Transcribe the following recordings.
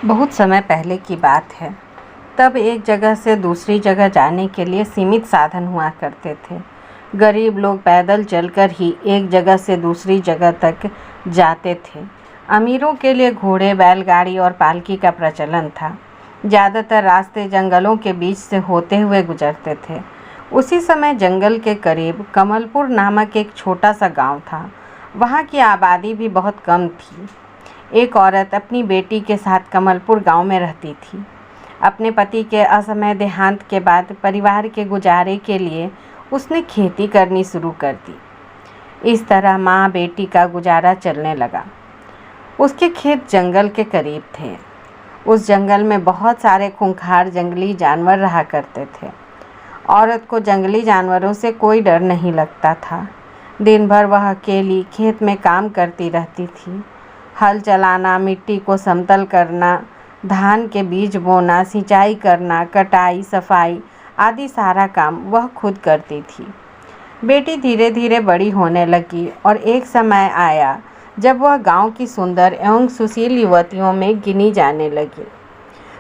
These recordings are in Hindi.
बहुत समय पहले की बात है। तब एक जगह से दूसरी जगह जाने के लिए सीमित साधन हुआ करते थे। गरीब लोग पैदल चलकर ही एक जगह से दूसरी जगह तक जाते थे। अमीरों के लिए घोड़े, बैलगाड़ी और पालकी का प्रचलन था। ज़्यादातर रास्ते जंगलों के बीच से होते हुए गुजरते थे। उसी समय जंगल के करीब कमलपुर नामक एक छोटा सा गांव था। वहाँ की आबादी भी बहुत कम थी। एक औरत अपनी बेटी के साथ कमलपुर गांव में रहती थी। अपने पति के असमय देहांत के बाद परिवार के गुजारे के लिए उसने खेती करनी शुरू कर दी। इस तरह माँ बेटी का गुजारा चलने लगा। उसके खेत जंगल के करीब थे। उस जंगल में बहुत सारे खूंखार जंगली जानवर रहा करते थे। औरत को जंगली जानवरों से कोई डर नहीं लगता था। दिन भर वह अकेली खेत में काम करती रहती थी। हल चलाना, मिट्टी को समतल करना, धान के बीज बोना, सिंचाई करना, कटाई, सफाई आदि सारा काम वह खुद करती थी। बेटी धीरे धीरे बड़ी होने लगी और एक समय आया जब वह गांव की सुंदर एवं सुशील युवतियों में गिनी जाने लगी।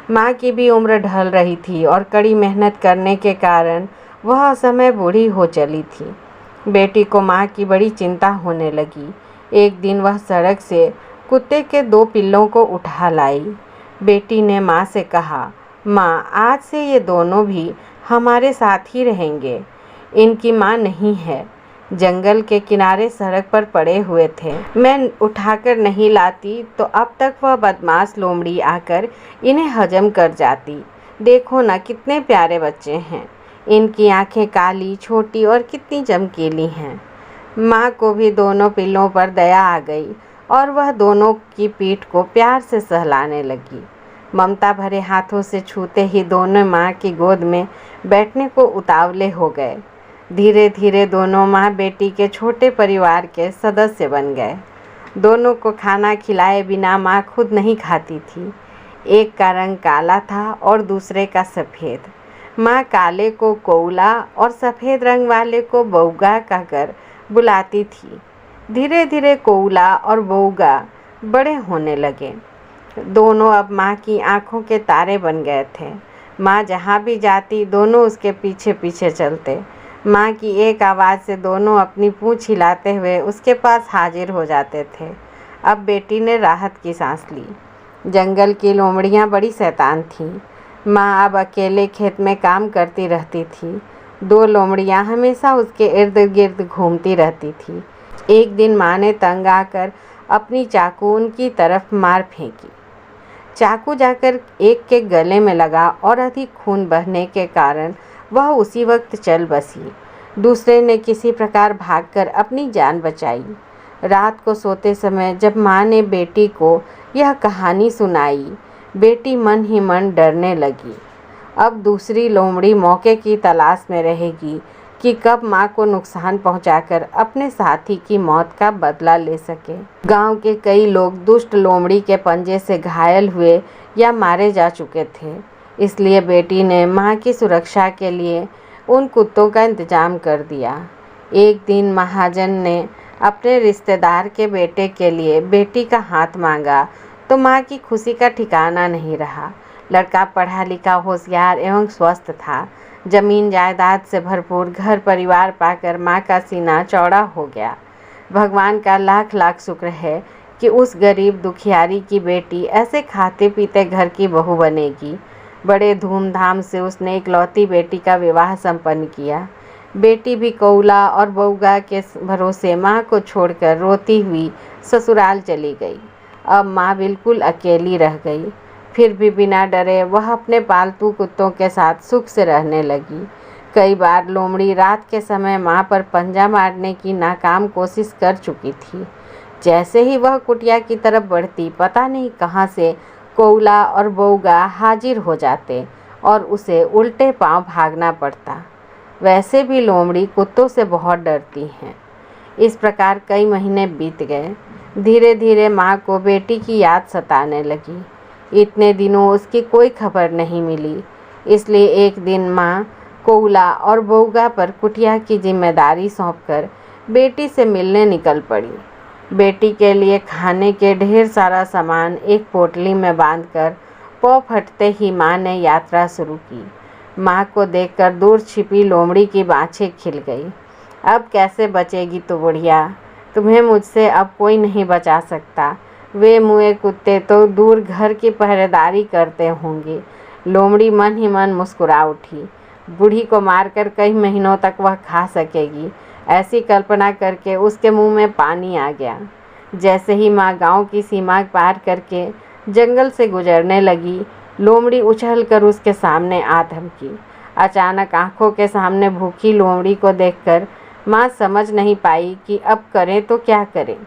माँ की भी उम्र ढल रही थी और कड़ी मेहनत करने के कारण वह असमय बूढ़ी हो चली थी। बेटी को माँ की बड़ी चिंता होने लगी। एक दिन वह सड़क से कुत्ते के 2 पिल्लों को उठा लाई। बेटी ने माँ से कहा, माँ, आज से ये दोनों भी हमारे साथ ही रहेंगे। इनकी माँ नहीं है। जंगल के किनारे सड़क पर पड़े हुए थे। मैं उठाकर नहीं लाती तो अब तक वह बदमाश लोमड़ी आकर इन्हें हजम कर जाती। देखो ना, कितने प्यारे बच्चे हैं। इनकी आंखें काली, छोटी और कितनी चमकीली हैं। माँ को भी दोनों पिल्लों पर दया आ गई और वह दोनों की पीठ को प्यार से सहलाने लगी। ममता भरे हाथों से छूते ही दोनों माँ की गोद में बैठने को उतावले हो गए। धीरे धीरे दोनों माँ बेटी के छोटे परिवार के सदस्य बन गए। दोनों को खाना खिलाए बिना माँ खुद नहीं खाती थी। एक का रंग काला था और दूसरे का सफ़ेद। माँ काले को कोउला और सफ़ेद रंग वाले को बउगा कहकर बुलाती थी। धीरे धीरे कोउला और बउगा बड़े होने लगे। दोनों अब माँ की आंखों के तारे बन गए थे। माँ जहाँ भी जाती दोनों उसके पीछे पीछे चलते। माँ की एक आवाज़ से दोनों अपनी पूँछ हिलाते हुए उसके पास हाजिर हो जाते थे। अब बेटी ने राहत की सांस ली। जंगल की लोमड़ियाँ बड़ी शैतान थीं। माँ अब अकेले खेत में काम करती रहती थी। 2 लोमड़ियाँ हमेशा उसके इर्द गिर्द घूमती रहती थी। एक दिन माँ ने तंग आकर अपनी चाकू उनकी तरफ मार फेंकी। चाकू जाकर एक के गले में लगा और अधिक खून बहने के कारण वह उसी वक्त चल बसी। दूसरे ने किसी प्रकार भागकर अपनी जान बचाई। रात को सोते समय जब माँ ने बेटी को यह कहानी सुनाई, बेटी मन ही मन डरने लगी। अब दूसरी लोमड़ी मौके की तलाश में रहेगी कि कब माँ को नुकसान पहुंचाकर अपने साथी की मौत का बदला ले सके। गांव के कई लोग दुष्ट लोमड़ी के पंजे से घायल हुए या मारे जा चुके थे। इसलिए बेटी ने माँ की सुरक्षा के लिए उन कुत्तों का इंतजाम कर दिया। एक दिन महाजन ने अपने रिश्तेदार के बेटे के लिए बेटी का हाथ मांगा तो माँ की खुशी का ठिकाना नहीं रहा। लड़का पढ़ा लिखा, होशियार एवं स्वस्थ था। जमीन जायदाद से भरपूर घर परिवार पाकर माँ का सीना चौड़ा हो गया। भगवान का लाख लाख शुक्र है कि उस गरीब दुखियारी की बेटी ऐसे खाते पीते घर की बहू बनेगी। बड़े धूमधाम से उसने इकलौती बेटी का विवाह संपन्न किया। बेटी भी कोउला और बउगा के भरोसे माँ को छोड़कर रोती हुई ससुराल चली गई। अब माँ बिल्कुल अकेली रह गई। फिर भी बिना डरे वह अपने पालतू कुत्तों के साथ सुख से रहने लगी। कई बार लोमड़ी रात के समय माँ पर पंजा मारने की नाकाम कोशिश कर चुकी थी। जैसे ही वह कुटिया की तरफ बढ़ती, पता नहीं कहाँ से कोउला और बउगा हाजिर हो जाते और उसे उल्टे पांव भागना पड़ता। वैसे भी लोमड़ी कुत्तों से बहुत डरती हैं। इस प्रकार कई महीने बीत गए। धीरे धीरे माँ को बेटी की याद सताने लगी। इतने दिनों उसकी कोई खबर नहीं मिली। इसलिए एक दिन माँ कोउला और बउगा पर कुटिया की जिम्मेदारी सौंपकर बेटी से मिलने निकल पड़ी। बेटी के लिए खाने के ढेर सारा सामान एक पोटली में बांधकर पौ फटते ही माँ ने यात्रा शुरू की। माँ को देखकर दूर छिपी लोमड़ी की बाँछें खिल गई। अब कैसे बचेगी तू बुढ़िया? तुम्हें मुझसे अब कोई नहीं बचा सकता। वे मुँहे कुत्ते तो दूर घर की पहरेदारी करते होंगे। लोमड़ी मन ही मन मुस्कुरा उठी। बूढ़ी को मारकर कई महीनों तक वह खा सकेगी, ऐसी कल्पना करके उसके मुंह में पानी आ गया। जैसे ही माँ गांव की सीमा पार करके जंगल से गुजरने लगी, लोमड़ी उछलकर उसके सामने आ धमकी। अचानक आंखों के सामने भूखी लोमड़ी को देखकर माँ समझ नहीं पाई कि अब करें तो क्या करें,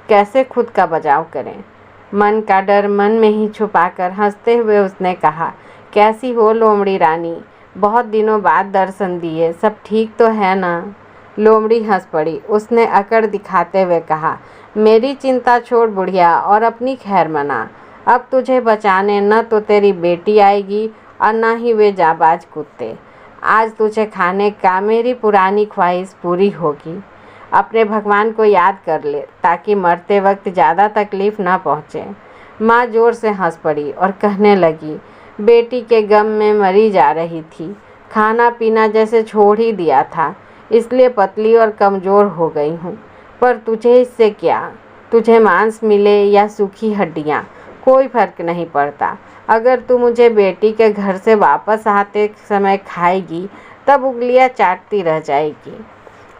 कैसे खुद का बचाव करें। मन का डर मन में ही छुपाकर हंसते हुए उसने कहा, कैसी हो लोमड़ी रानी? बहुत दिनों बाद दर्शन दिए, सब ठीक तो है ना? लोमड़ी हंस पड़ी। उसने अकड़ दिखाते हुए कहा, मेरी चिंता छोड़ बुढ़िया और अपनी खैर मना। अब तुझे बचाने न तो तेरी बेटी आएगी और न ही वे जाबाज कुत्ते। आज तुझे खाने का मेरी पुरानी ख्वाहिश पूरी होगी। अपने भगवान को याद कर ले ताकि मरते वक्त ज़्यादा तकलीफ़ ना पहुँचे। माँ जोर से हंस पड़ी और कहने लगी, बेटी के गम में मरी जा रही थी। खाना पीना जैसे छोड़ ही दिया था, इसलिए पतली और कमज़ोर हो गई हूँ। पर तुझे इससे क्या? तुझे मांस मिले या सूखी हड्डियाँ, कोई फर्क नहीं पड़ता। अगर तू मुझे बेटी के घर से वापस आते समय खाएगी तब उंगलियाँ चाटती रह जाएगी।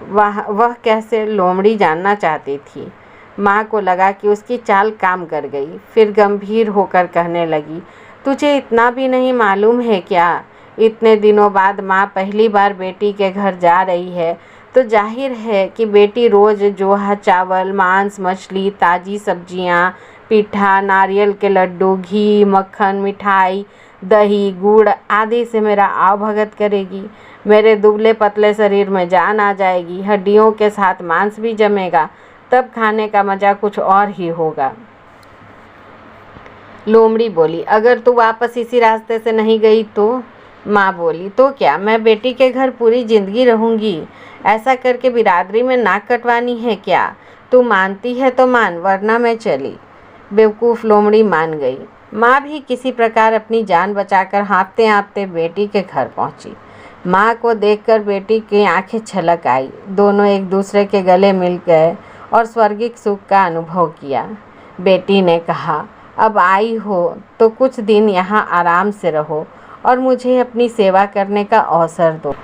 वह कैसे? लोमड़ी जानना चाहती थी। माँ को लगा कि उसकी चाल काम कर गई। फिर गंभीर होकर कहने लगी, तुझे इतना भी नहीं मालूम है क्या? इतने दिनों बाद माँ पहली बार बेटी के घर जा रही है तो जाहिर है कि बेटी रोज़ जोहा चावल, मांस, मछली, ताज़ी सब्जियाँ, पीठा, नारियल के लड्डू, घी, मक्खन, मिठाई, दही, गुड़ आदि से मेरा आवभगत करेगी। मेरे दुबले पतले शरीर में जान आ जाएगी, हड्डियों के साथ मांस भी जमेगा, तब खाने का मज़ा कुछ और ही होगा। लोमड़ी बोली, अगर तू वापस इसी रास्ते से नहीं गई तो? माँ बोली, तो क्या मैं बेटी के घर पूरी जिंदगी रहूँगी? ऐसा करके बिरादरी में नाक कटवानी है क्या? तू मानती है तो मान, वरना मैं चली। बेवकूफ़ लोमड़ी मान गई। माँ भी किसी प्रकार अपनी जान बचाकर हाँफते हाँफते बेटी के घर पहुँची। माँ को देखकर बेटी की आंखें छलक आई। दोनों एक दूसरे के गले मिल गए और स्वर्गिक सुख का अनुभव किया। बेटी ने कहा, अब आई हो तो कुछ दिन यहाँ आराम से रहो और मुझे अपनी सेवा करने का अवसर दो।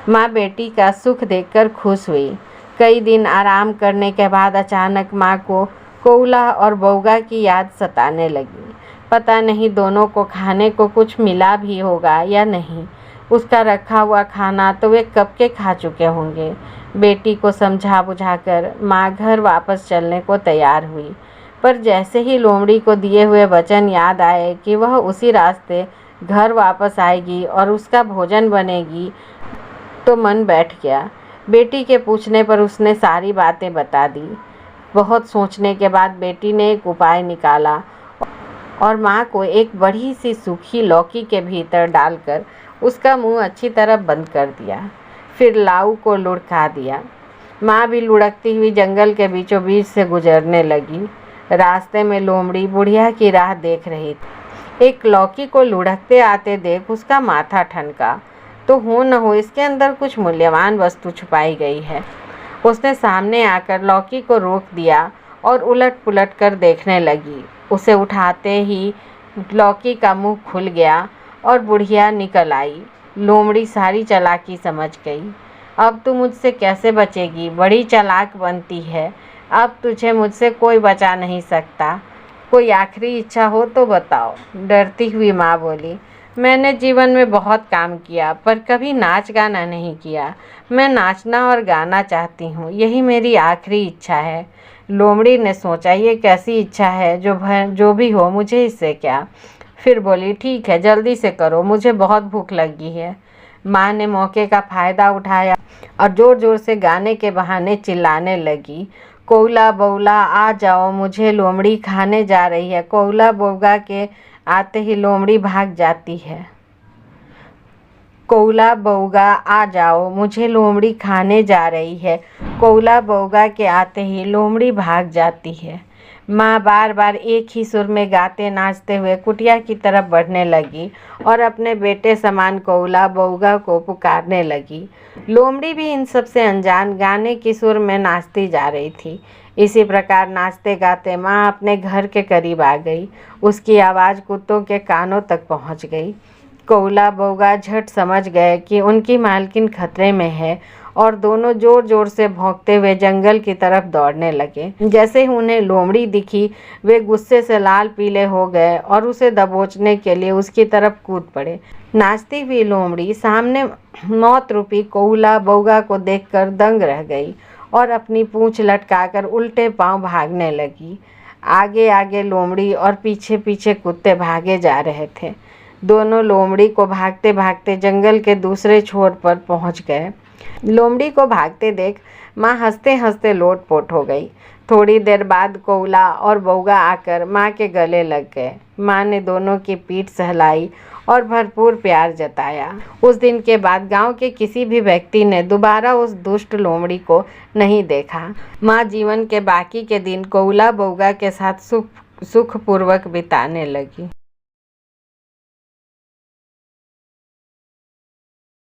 माँ बेटी का सुख देखकर खुश हुई। कई दिन आराम करने के बाद अचानक माँ को कोयला और बौगा की याद सताने लगी। पता नहीं दोनों को खाने को कुछ मिला भी होगा या नहीं। उसका रखा हुआ खाना तो वे कब के खा चुके होंगे। बेटी को समझा बुझाकर माँ घर वापस चलने को तैयार हुई, पर जैसे ही लोमड़ी को दिए हुए वचन याद आए कि वह उसी रास्ते घर वापस आएगी और उसका भोजन बनेगी, तो मन बैठ गया। बेटी के पूछने पर उसने सारी बातें बता दी। बहुत सोचने के बाद बेटी ने एक उपाय निकाला और माँ को एक बड़ी सी सूखी लौकी के भीतर डालकर उसका मुंह अच्छी तरह बंद कर दिया। फिर लाऊ को लुढ़का दिया। माँ भी लुढ़कती हुई जंगल के बीचों बीच से गुजरने लगी। रास्ते में लोमड़ी बुढ़िया की राह देख रही थी। एक लौकी को लुढ़कते आते देख उसका माथा ठनका। तो हो न हो इसके अंदर कुछ मूल्यवान वस्तु छुपाई गई है। उसने सामने आकर लौकी को रोक दिया और उलट पुलट कर देखने लगी। उसे उठाते ही लौकी का मुंह खुल गया और बुढ़िया निकल आई। लोमड़ी सारी चालाकी समझ गई। अब तू मुझसे कैसे बचेगी? बड़ी चालाक बनती है। अब तुझे मुझसे कोई बचा नहीं सकता। कोई आखिरी इच्छा हो तो बताओ। डरती हुई माँ बोली, मैंने जीवन में बहुत काम किया पर कभी नाच गाना नहीं किया। मैं नाचना और गाना चाहती हूँ, यही मेरी आखिरी इच्छा है। लोमड़ी ने सोचा, ये कैसी इच्छा है? जो भी हो, मुझे इससे क्या। फिर बोली, ठीक है, जल्दी से करो, मुझे बहुत भूख लगी है। माँ ने मौके का फ़ायदा उठाया और ज़ोर ज़ोर से गाने के बहाने चिल्लाने लगी, कोयला बौला आ जाओ, मुझे लोमड़ी खाने जा रही है। कोयला बौगा के आते ही लोमड़ी भाग जाती है। कोयला बौगा आ जाओ, मुझे लोमड़ी खाने जा रही है। कोयला बौगा के आते ही लोमड़ी भाग जाती है। माँ बार बार एक ही सुर में गाते नाचते हुए कुटिया की तरफ बढ़ने लगी और अपने बेटे समान कौला बउगा को पुकारने लगी। लोमड़ी भी इन सब से अनजान गाने की सुर में नाचती जा रही थी। इसी प्रकार नाचते गाते माँ अपने घर के करीब आ गई। उसकी आवाज़ कुत्तों के कानों तक पहुँच गई। कौला बउगा झट समझ गए कि उनकी मालकिन खतरे में है और दोनों जोर जोर से भौंकते हुए जंगल की तरफ दौड़ने लगे। जैसे ही उन्हें लोमड़ी दिखी, वे गुस्से से लाल पीले हो गए और उसे दबोचने के लिए उसकी तरफ कूद पड़े। नाचती हुई लोमड़ी सामने मौत रूपी कौला बउगा को देखकर दंग रह गई और अपनी पूंछ लटकाकर उल्टे पांव भागने लगी। आगे आगे लोमड़ी और पीछे पीछे कुत्ते भागे जा रहे थे। दोनों लोमड़ी को भागते भागते जंगल के दूसरे छोर पर पहुंच गए। लोमड़ी को भागते देख माँ हंसते हंसते लोटपोट हो गई। थोड़ी देर बाद कौला और बउगा आकर माँ के गले लग गए। माँ ने दोनों की पीठ सहलाई और भरपूर प्यार जताया। उस दिन के बाद गांव के किसी भी व्यक्ति ने दोबारा उस दुष्ट लोमड़ी को नहीं देखा। माँ जीवन के बाकी के दिन कौला बउगा के साथ सुखपूर्वक बिताने लगी।